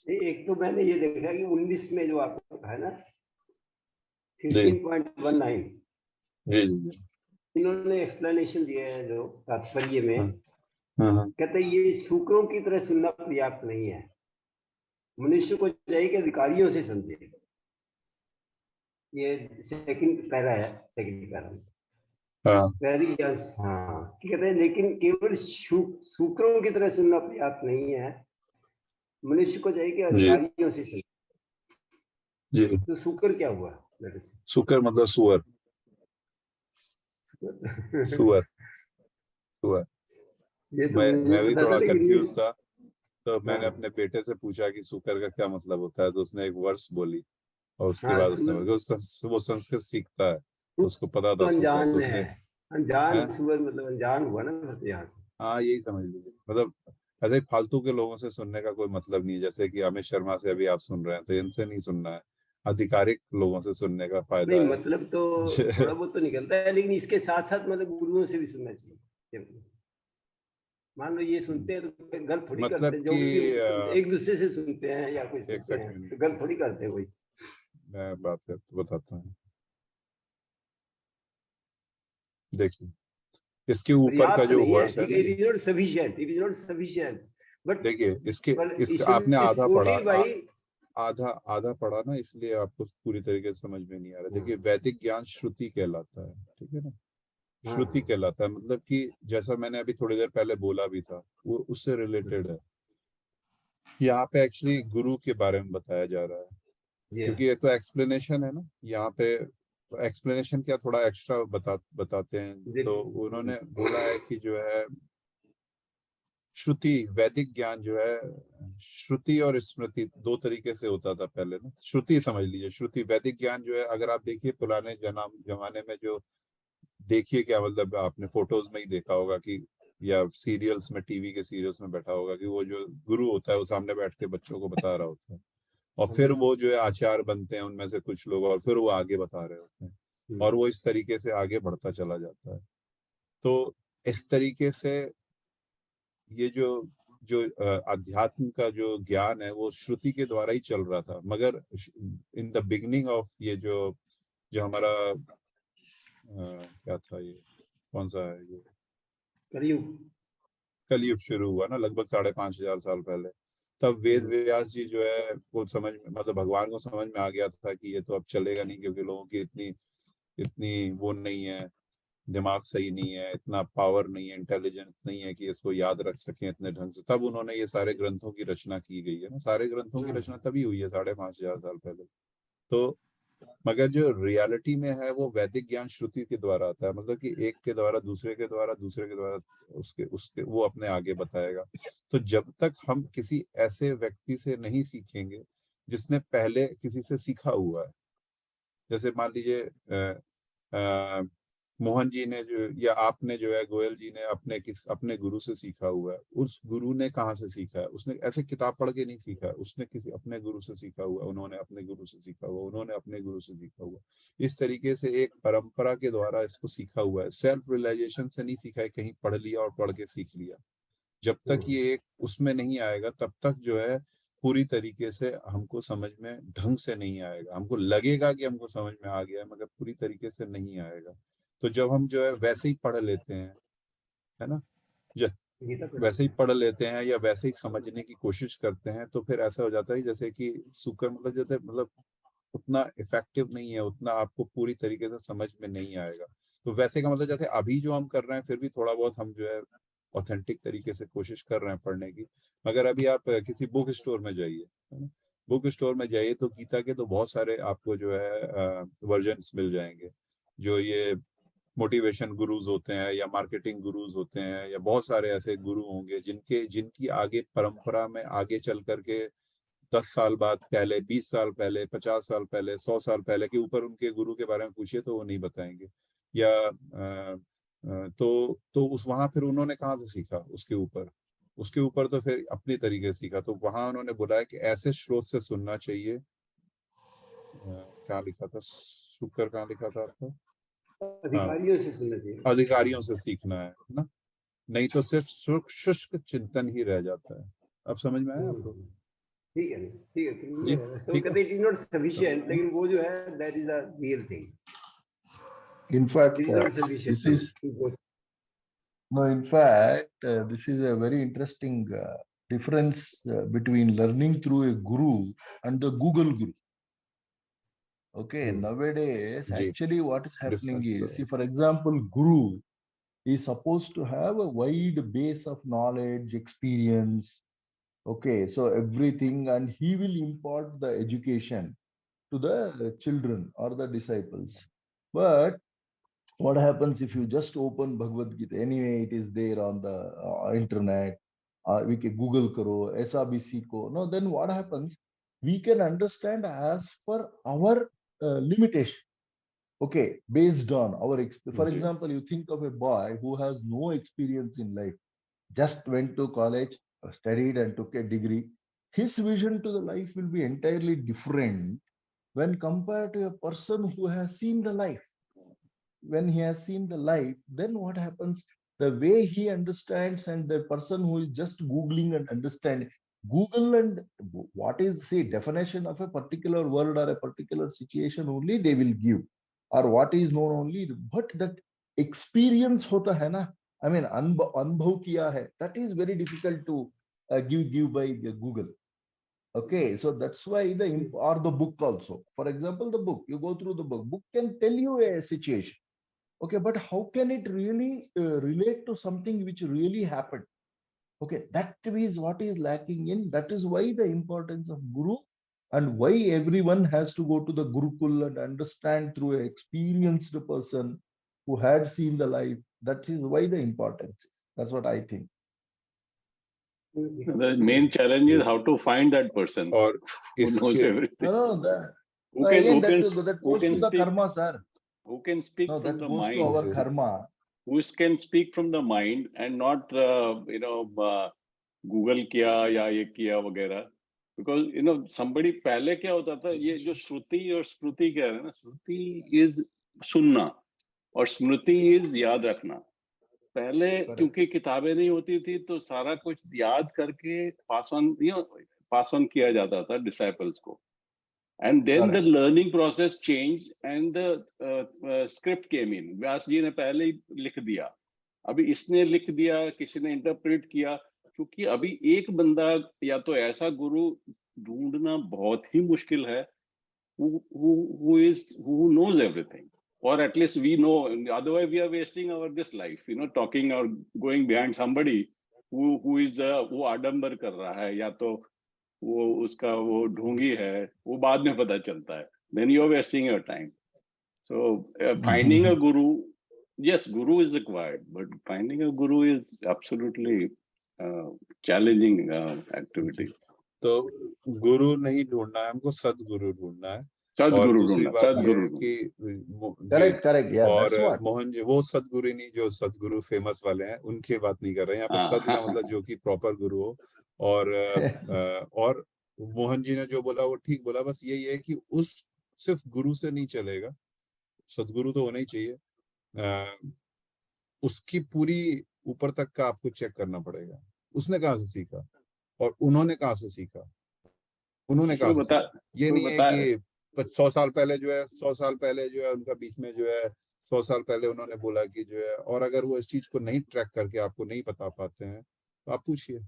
एक तो मैंने ये देखा कि 19 में जो आपका है ना जी 13.19, जी जी जी। इन्होंने एक्सप्लेनेशन दिया है जो तात्पर्य हाँ में, हाँ हाँ। कहते हैं ये शुक्रों की तरह सुनना पर्याप्त नहीं है, मनुष्य को चाहिए कि अधिकारियों से समझे। ये सेकंड पैरा है, सेकंड पैरा में हाँ वैदिक ज्ञान। हाँ, कि कहते हैं लेकिन केवल शुक्रों की तरह सुनना पर्याप्त नहीं है, मनुष्य को चाहिए कि जी अधिकारियों से समझे। जी। तो शुक्र क्या हुआ मेरे से? शुक्र मतलब सुअर। सुअर सुअर। ये तो मुझे मैं भी पता था थोड़ा लेकिन कंफ्यूज था, तो मैंने हाँ अपने बेटे से पूछा कि शुक्र का क्या मतलब होता है, तो उसने एक वर्स बोली और उसके हाँ, बाद उसने बोला वो संस्कृत सीखता है तो उसको पता तो था शुक्र, तो अनजान उसने है, अनजान है। सुअर मतलब अनजान हुआ ना फिर तो यहाँ से। हाँ यही समझ लीजिए, मतलब ऐसे ही फालतू के लोगों से सुनने का कोई मतलब नहीं है, जैसे कि अमित शर्मा से अभी आप सुन रहे हैं तो इनसे नहीं सुनना है, आधिकारिक लोगों से सुनने का नहीं फायदा है। मतलब तो थोड़ा बहुत तो निकलता है, लेकिन इसके साथ साथ मतलब गुरुओं से भी सुनना चाहिए। मान लो ये सुनते हैं तो गलत थोड़ी मतलब करते हैं, जो कि भी सुनते हैं एक दूसरे से सुनते हैं या कोई एक सुनते हैं सेकंड तो गलत थोड़ी करते हैं कोई। मैं बात कर बताता हूँ। देखिए इसके ऊपर का पर्याप्त जो नहीं है, वर्स है ठीक ना है, इट ये, is not sufficient, it is not sufficient, but देखिए इसके इसका आपने इट आधा पढ़ा सपोर्टेड बाई। आधा आधा पढ़ा ना, इसलिए आपको पूरी तरीके से समझ में नहीं आ रहा। देखिए हाँ वैदिक ज्ञान श्रुति कहलाता है, ठीक है ना। श्रुति हाँ कहलाता है मतलब कि जैसा मैंने अभी थोड़ी देर पहले बोला भी था, वो उससे रिलेटेड है। यहाँ पे एक्चुअली गुरु के बारे में बताया जा रहा है, जी हाँ क्योंकि ये तो एक्सप्लेनेशन है ना यहाँ पे। एक्सप्लेनेशन क्या थोड़ा एक्स्ट्रा बताते हैं, तो उन्होंने बोला है कि जो है श्रुति वैदिक ज्ञान जो है, श्रुति और स्मृति दो तरीके से होता था पहले ना। श्रुति समझ लीजिए, श्रुति वैदिक ज्ञान जो है, अगर आप देखिए पुराने जमाने में जो, देखिए क्या मतलब आपने फोटोज में ही देखा होगा कि या सीरियल्स में, टीवी के सीरियल्स में बैठा होगा कि वो जो गुरु होता है वो सामने बैठ के बच्चों को बता रहा होता है, और हाँ, फिर बिल्कुल। वो जो है आचार्य बनते हैं उनमें से कुछ लोग, और फिर वो आगे बता रहे होते हैं, और वो इस तरीके से आगे बढ़ता चला जाता है। तो इस तरीके से ये जो जो अध्यात्म का जो ज्ञान है वो श्रुति के द्वारा ही चल रहा था, मगर इन द बिगनिंग ऑफ ये जो जो हमारा क्या था ये, कौन सा है ये, कलयुग। कलयुग शुरू हुआ ना लगभग 5,500 साल पहले, तब वेद हम्म, व्यास जी जो है वो समझ में, मतलब भगवान को समझ में आ गया था कि ये तो अब चलेगा नहीं, क्योंकि लोगों की इतनी इतनी वो नहीं है, दिमाग सही नहीं है, इतना पावर नहीं है, इंटेलिजेंस नहीं है कि इसको याद रख सकें इतने ढंग से। तब उन्होंने ये सारे ग्रंथों की रचना की गई है ना, सारे ग्रंथों की हाँ, रचना तभी हुई है 5,500 साल पहले। तो मगर जो रियलिटी में है वो वैदिक ज्ञान श्रुति के द्वारा आता है, मतलब कि एक के द्वारा, दूसरे के द्वारा, दूसरे के द्वारा, उसके उसके वो अपने आगे बताएगा। तो जब तक हम किसी ऐसे व्यक्ति से नहीं सीखेंगे जिसने पहले किसी से सीखा हुआ है, जैसे मान लीजिए अ, मोहन जी ने जो, या आपने जो है गोयल जी ने अपने गुरु से सीखा हुआ है, उस गुरु ने कहाँ से सीखा है, उसने ऐसे किताब पढ़ के नहीं सीखा है, उसने किसी अपने गुरु से सीखा हुआ, उन्होंने अपने गुरु से सीखा हुआ, उन्होंने अपने गुरु से सीखा हुआ। इस तरीके से एक परंपरा के द्वारा इसको सीखा हुआ है, सेल्फ रियलाइजेशन से नहीं सीखा है, कहीं पढ़ लिया और पढ़ के सीख लिया। जब तक हाँ, ये एक उसमें नहीं आएगा तब तक जो है पूरी तरीके से हमको समझ में ढंग से नहीं आएगा। हमको लगेगा कि हमको समझ में आ गया है, मगर पूरी तरीके से नहीं आएगा। तो जब हम जो है वैसे ही पढ़ लेते हैं, है ना, जैसे गीता पढ़ वैसे लेते ही हैं। पढ़ लेते हैं या वैसे ही समझने की कोशिश करते हैं, तो फिर ऐसा हो जाता है जैसे कि शुक्र मतलब, जैसे मतलब उतना इफेक्टिव नहीं है, उतना आपको पूरी तरीके से समझ में नहीं आएगा। तो वैसे का मतलब जैसे अभी जो हम कर रहे हैं, फिर भी थोड़ा बहुत हम जो है ऑथेंटिक तरीके से कोशिश कर रहे हैं पढ़ने की। मगर अभी आप किसी बुक स्टोर में जाइए, है ना, बुक स्टोर में जाइए तो गीता के तो बहुत सारे आपको जो है वर्जन्स मिल जाएंगे। जो ये मोटिवेशन गुरुज होते हैं या मार्केटिंग गुरुज होते हैं, या बहुत सारे ऐसे गुरु होंगे जिनके जिनकी आगे परंपरा में आगे चल करके 10 साल बाद, पहले 20 साल पहले, 50 साल पहले, 100 साल पहले के ऊपर उनके गुरु के बारे में पूछिए तो वो नहीं बताएंगे। या तो उस वहां फिर उन्होंने कहाँ से सीखा, उसके ऊपर तो फिर अपनी तरीके से सीखा। तो वहां उन्होंने बोला है कि ऐसे स्रोत से सुनना चाहिए। क्या लिखा था, शुक्र कहाँ लिखा था आपका, हाँ, अधिकारियों से सुनना चाहिए। अधिकारियों से सीखना है ना, नहीं तो सिर्फ शुष्क चिंतन ही रह जाता है। अब समझ में आया आपको। ठीक है, ठीक है, तो जी, वो ठीक कहते है। इट इज नॉट सफिशिएंट, लेकिन वो जो है that is the real thing, In fact, it is not this sufficient is to go. no. In fact, this is a very interesting difference between learning through a guru and the Google Guru. Okay, nowadays, जी, actually, what is happening difference is, तो see, for example, Guru is supposed to have a wide base of knowledge, experience. Okay, so everything, and he will impart the education to the children or the disciples. But what happens if you just open Bhagavad Gita? Anyway, it is there on the internet. We can Google karo, SRBC ko. No, then what happens? We can understand as per our limitation. Okay, based on our, for जी, example, you think of a boy who has no experience in life, just went to college, studied and took a degree. His vision to the life will be entirely different when compared to a person who has seen the life. When he has seen the life, then what happens? The way he understands, and the person who is just Googling and understanding, Google and what is the definition of a particular word or a particular situation only they will give, or what is known only, but that experience hota hai na, I mean, anbhav kiya hai, that is very difficult to give by Google. Okay, so that's why or the book also. For example, the book, you go through the book can tell you a situation. Okay, but how can it really relate to something which really happened? Okay, that is what is lacking in. That is why the importance of Guru, and why everyone has to go to the Gurukul and understand through an experienced person who had seen the life. That is why the importance is. That's what I think. The main challenge is how to find that person और who knows इसके everything. No, that, Who can again, who that, can that who goes can to the speak karma, sir. who can speak No, from that the goes to mind, our जी, karma. who can speak from the mind and not Google किया या ये किया वगैरह. Because somebody पहले क्या होता था, ये जो श्रुति और स्मृति कह रहे हैं ना, श्रुति इज सुनना और स्मृति इज याद रखना. पहले Correct. क्योंकि किताबें नहीं होती थी तो सारा कुछ याद करके पास ऑन किया जाता था डिसाइपल्स को. And then the Correct. learning process changed and the script came in. व्यास जी ने पहले ही लिख दिया, अभी इसने लिख दिया, किसी ने इंटरप्रेट किया. क्योंकि अभी एक बंदा या तो ऐसा गुरु ढूंढना बहुत ही मुश्किल है who knows everything, or at least we know. Otherwise we are wasting our this life talking or going behind somebody who is वो आडंबर कर रहा है, या तो वो उसका वो ढोंगी है, वो बाद में पता चलता है. Then you are wasting your time. So finding a guru, yes, guru is required, but finding a guru is absolutely challenging activity. तो गुरु नहीं ढूंढना है, हमको सदगुरु ढूंढना है. और सदगुरु दूसरी ढूंढना, बात यह सदगुरु है ढूंढना. कि Correct, correct. Yeah, और that's what. मोहन जी वो सदगुरु नहीं जो सदगुरु फेमस वाले हैं, उनकी बात नहीं कर रहे हैं यहाँ पे. हाँ, सद का हाँ, मतलब जो कि प्रॉपर गुरु हो. और मोहन जी ने जो बोला वो ठीक बोला. बस यही है कि उस सिर्फ गुरु से नहीं चलेगा, सदगुरु तो होना ही चाहिए. उसकी पूरी ऊपर तक का आपको चेक करना पड़ेगा. उसने कहाँ से सीखा और उन्होंने कहाँ से सीखा, उन्होंने कहाँ से सीखा. ये नहीं है कि 100 साल पहले जो है 100 साल पहले जो है उनका बीच में जो है 100 साल पहले उन्होंने बोला कि जो है. और अगर वो इस चीज को नहीं ट्रैक करके आपको नहीं बता पाते हैं तो आप पूछिए,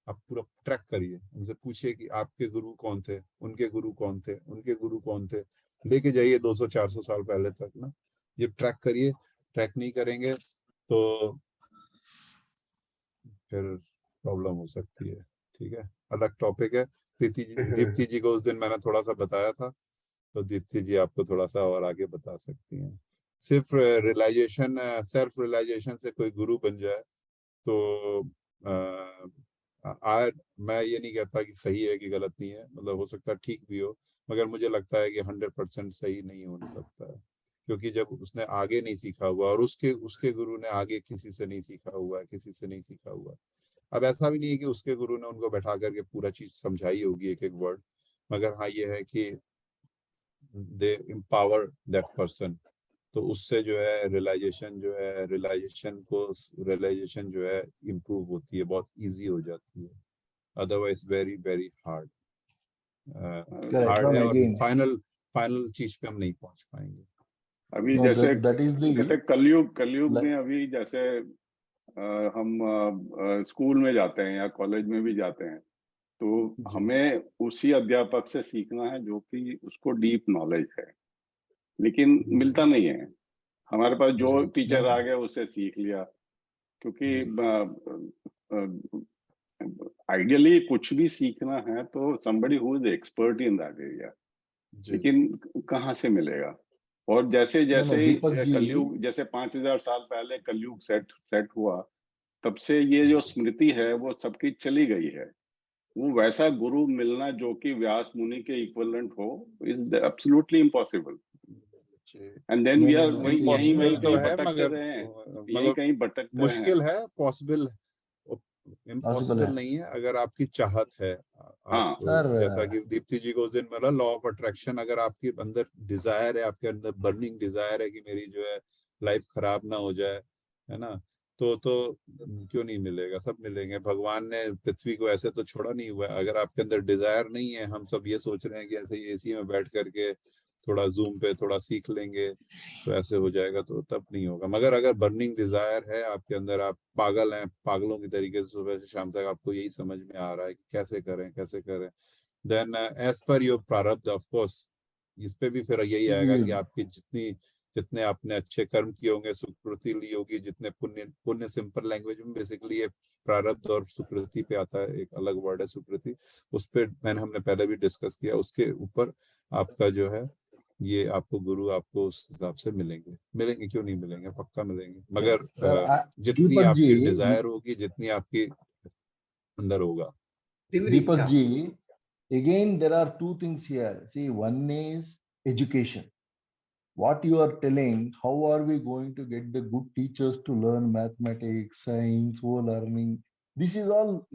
आप पूरा ट्रैक करिए, उनसे पूछिए कि आपके गुरु कौन थे, उनके गुरु कौन थे, उनके गुरु कौन थे. लेके जाइए 200-400 साल पहले तक ना. ये ट्रैक करिए. ट्रैक नहीं करेंगे तो फिर प्रॉब्लम हो सकती है. ठीक है, अलग टॉपिक है. दीप्ति जी को उस दिन मैंने थोड़ा सा बताया था, तो दीप्ति जी आपको थोड़ा सा और आगे बता सकती हैं. सिर्फ रियलाइजेशन, सेल्फ रियलाइजेशन से कोई गुरु बन जाए तो मैं ये नहीं कहता कि सही है कि गलत नहीं है. मतलब हो सकता है ठीक भी हो, मगर मुझे लगता है कि 100% सही नहीं हो सकता है. क्योंकि जब उसने आगे नहीं सीखा हुआ और उसके गुरु ने आगे किसी से नहीं सीखा हुआ है, किसी से नहीं सीखा हुआ. अब ऐसा भी नहीं है कि उसके गुरु ने उनको बैठा करके पूरा चीज समझाई होगी एक एक वर्ड, मगर हाँ ये है कि दे एम्पावर दैट पर्सन. तो उससे जो है रियलाइजेशन जो है इम्प्रूव होती है, बहुत इजी हो जाती है. Otherwise very very hard. Correct. Hard No, है, और again, फाइनल चीज पे हम नहीं पहुंच पाएंगे। अभी no, जैसे that is the जैसे कलयुग like, में अभी जैसे हम स्कूल में जाते हैं या कॉलेज में भी जाते हैं, तो जी। हमें उसी अध्यापक से सीखना है जो कि उसको डीप नॉलेज है, लेकिन जी। मिलता नहीं है। हमारे पास जो जी। टीचर आ नहीं, गया उससे सीख लिया, क्योंकि जी। आइडियली कुछ भी सीखना है तो somebody who is expert in that area, जी। लेकिन कहाँ से मिलेगा? और जैसे no, जैसे no, ही Deepak ji, कलयुग, जैसे 5000 साल पहले कलयुग सेट हुआ, तब से ये जो स्मृति है वो सबकी चली गई है। वो वैसा गुरु मिलना जो कि व्यास मुनि के इक्विवेलेंट हो is absolutely impossible. And then no, we no, are no, वही see, यहीं इम्पॉसिबल वहीं तो कहीं है, भटकते मगर रहे हैं, यहीं मतलब कहीं भटकते रहे हैं। मुश्किल है, पॉसिबल possible इम्पॉसिबल है, नहीं है अगर आपकी चाहत है। आप हाँ sir, जैसा कि दीप्ति जी को उस दिन मिला लॉ ऑफ अट्रैक्शन, अगर आपके अंदर डिजायर है, आपके अंदर बर्निंग डिजायर है कि मेरी जो है लाइफ खराब ना हो जाए, है ना, तो क्यों नहीं मिलेगा, सब मिलेंगे। भगवान ने पृथ्वी को ऐसे तो छोड़ा नहीं हुआ है। अगर आपके अंदर डिजायर नहीं है, हम सब ये सोच रहे हैं कि ऐसे ही एसी में बैठ करके थोड़ा जूम पे थोड़ा सीख लेंगे तो ऐसे हो जाएगा, तो तब नहीं होगा। मगर अगर बर्निंग डिजायर है आपके अंदर, आप पागल हैं, पागलों की तरीके से सुबह से शाम तक आपको यही समझ में आ रहा है कि कैसे करें कैसे करें, देन एज पर योर प्रारब्ध ऑफ कोर्स, इस पे भी फिर यही आएगा कि आपकी जितने आपने अच्छे कर्म किए होंगे, सुकृति ली होगी, जितने पुण्य पुण्य सिंपल लैंग्वेज में बेसिकली ये प्रारब्ध और सुकृति पे आता है, एक अलग वर्ड है सुकृति, उस पे हमने पहले भी डिस्कस किया। उसके ऊपर आपका जो है ये आपको गुरु आपको उस हिसाब से मिलेंगे क्यों नहीं मिलेंगे, पक्का मिलेंगे। मगर sir, जितनी Deepak आपकी ji, डिजायर होगी, जितनी आपकी अंदर होगा। तीव्र इच्छा। Deepak ji, again, there are two things here. See, one is education. What you are telling, how are we going to get the good teachers to learn mathematics, science, learning? This is all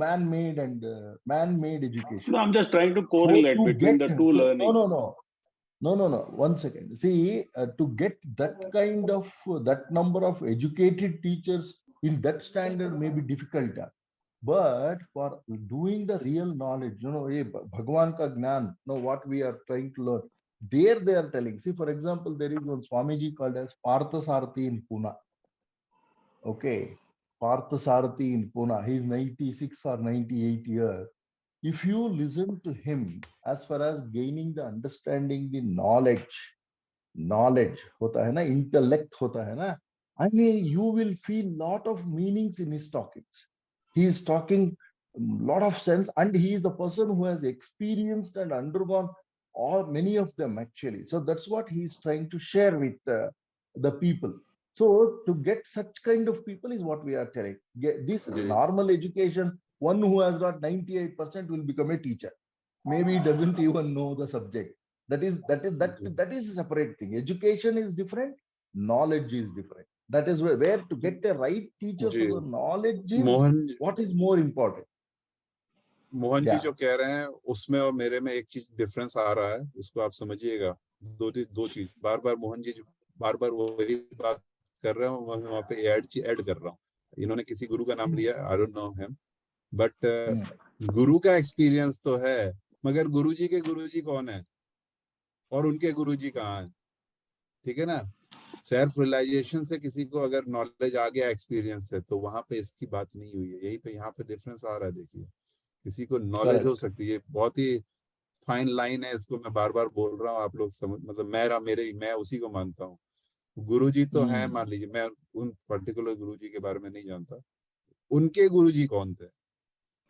man-made and man-made education. No, I'm just trying to So correlate to between get the two learning. no. 1 second. See, to get that kind of that number of educated teachers in that standard may be difficult. But for doing the real knowledge, ye Bhagwan ka gnan, what we are trying to learn, there they are telling. See, for example, there is one Swamiji called as Parthasarathi in Pune. Okay, Parthasarathi in Pune. He is 96 or 98 years. If you listen to him, as far as gaining the understanding, the knowledge hota hai na, intellect hota hai na, I mean, you will feel lot of meanings in his talkings. He is talking lot of sense, and he is the person who has experienced and undergone all many of them actually. So that's what he is trying to share with the people. So to get such kind of people is what we are telling. This ji. normal education, one who has got 98% will become a teacher. Maybe he doesn't even know the subject. That is a separate thing. Education is different, knowledge is different. That is where to get the right teacher ji. for the knowledge is Mohan what is more important. Ji Yeah. जो कह रहे हैं उसमें और मेरे में एक चीज डिफरेंस आ रहा है, उसको आप समझिएगा। दो चीज बार बार मोहन जी बार बार वही बात कर रहे हैं, मैं वहाँ पे ऐड कर रहा हूँ। इन्होंने किसी गुरु का नाम लिया, I don't know him, but गुरु का एक्सपीरियंस तो है, मगर गुरुजी के गुरुजी कौन है और उनके गुरुजी कहाँ है? ठीक है ना। सेल्फ रियलाइजेशन से किसी को अगर नॉलेज आ गया एक्सपीरियंस से, तो वहां पे इसकी बात नहीं हुई है। यही पे यहाँ पे डिफरेंस आ रहा है। देखिए, किसी को नॉलेज हो Correct. सकती है, बहुत ही फाइन लाइन है, इसको मैं बार बार बोल रहा हूँ, आप लोग समझ, मतलब मैं उसी को मानता हूँ। गुरुजी तो है, मान लीजिए, मैं उन पर्टिकुलर गुरुजी के बारे में नहीं जानता, उनके गुरुजी कौन थे,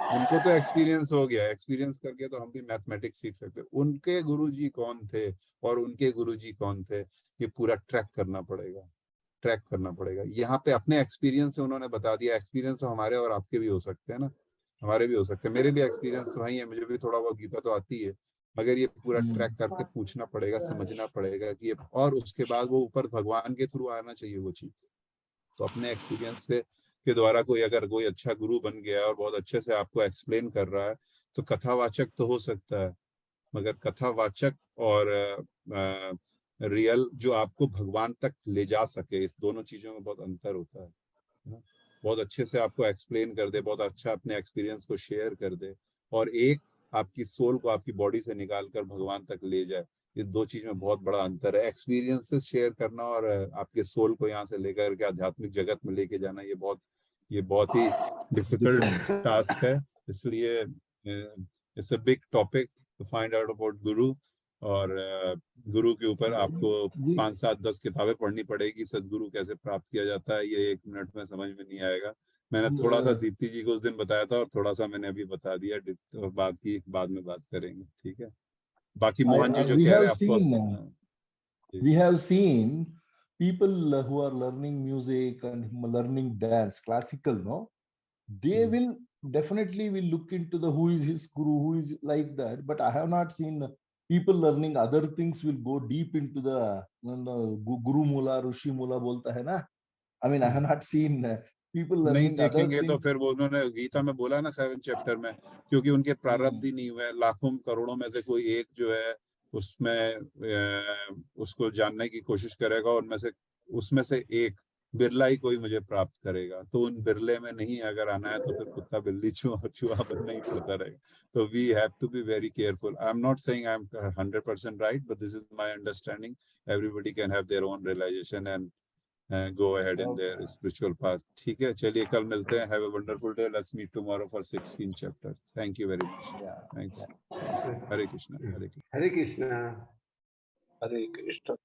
उनको तो एक्सपीरियंस हो गया, एक्सपीरियंस करके तो हम भी मैथमेटिक्स सीख सकते। उनके गुरुजी कौन थे और उनके गुरुजी कौन थे, ये पूरा ट्रैक करना पड़ेगा। यहाँ पे अपने एक्सपीरियंस से उन्होंने बता दिया। एक्सपीरियंस तो हमारे और आपके भी हो सकते हैं ना, हमारे भी हो सकते हैं, मेरे भी एक्सपीरियंस तो वही है, मुझे भी थोड़ा बहुत गीता तो आती है, मगर ये पूरा ट्रैक करके पूछना पड़ेगा, समझना पड़ेगा कि ये, और उसके बाद वो ऊपर भगवान के थ्रू आना चाहिए वो चीज। तो अपने एक्सपीरियंस से के द्वारा अगर कोई अच्छा गुरु बन गया और बहुत अच्छे से आपको एक्सप्लेन कर रहा है, तो कथावाचक तो हो सकता है, मगर कथावाचक और रियल जो आपको भगवान तक ले जा सके, इस दोनों चीजों में बहुत अंतर होता है ना? बहुत अच्छे से आपको एक्सप्लेन कर दे, बहुत अच्छा अपने एक्सपीरियंस को शेयर कर दे, और एक आपकी सोल को आपकी बॉडी से निकाल कर भगवान तक ले जाए। इस दो चीज में बहुत बड़ा अंतर है। एक्सपीरियंसेस शेयर करना और आपके सोल को यहाँ से लेकर के आध्यात्मिक जगत में लेके जाना, ये बहुत ही डिफिकल्ट टास्क है। इसलिए it's a big topic to find out about guru. और गुरु के ऊपर आपको 5, 7, 10 किताबें पढ़नी पड़ेगी। सदगुरु कैसे प्राप्त किया जाता है ये 1 मिनट में समझ में नहीं आएगा। मैंने थोड़ा सा दीप्ति जी को उस दिन बताया था और थोड़ा सा मैंने अभी बता दिया। बाद में बात करेंगे, ठीक है। बाकी मोहन जी जो कह रहे हैं, of course we have seen people who are learning music and learning dance, classical, no, they will definitely will look into the who is his guru, who is like that. But I have not seen people learning other things will go deep into the guru mula, rushi mula bolta hai na. I mean, I have not seen people नहीं learning other देखेंगे तो things. फिर वो उन्होंने गीता में बोला ना 7th chapter में, क्योंकि उनके प्रारब्ध ही नहीं हुए। लाखों करोड़ों में से कोई एक जो है उसमें उसको जानने की कोशिश करेगा, और उसमें से एक बिरला ही कोई मुझे प्राप्त करेगा। तो उन बिरले में नहीं अगर आना है तो फिर कुत्ता बिल्ली चूहा बनना ही पड़ता रहेगा। तो we have to be very careful. I am not saying I am 100% right, but this is my understanding. Everybody can have their own realisation and go ahead in their spiritual path. ठीक है, चलिए कल मिलते हैं। Have a wonderful day. Let's meet tomorrow for 16th chapter. Thank you very much. Thanks. Hare Krishna. Hare Krishna. Hare Krishna. Hare Krishna.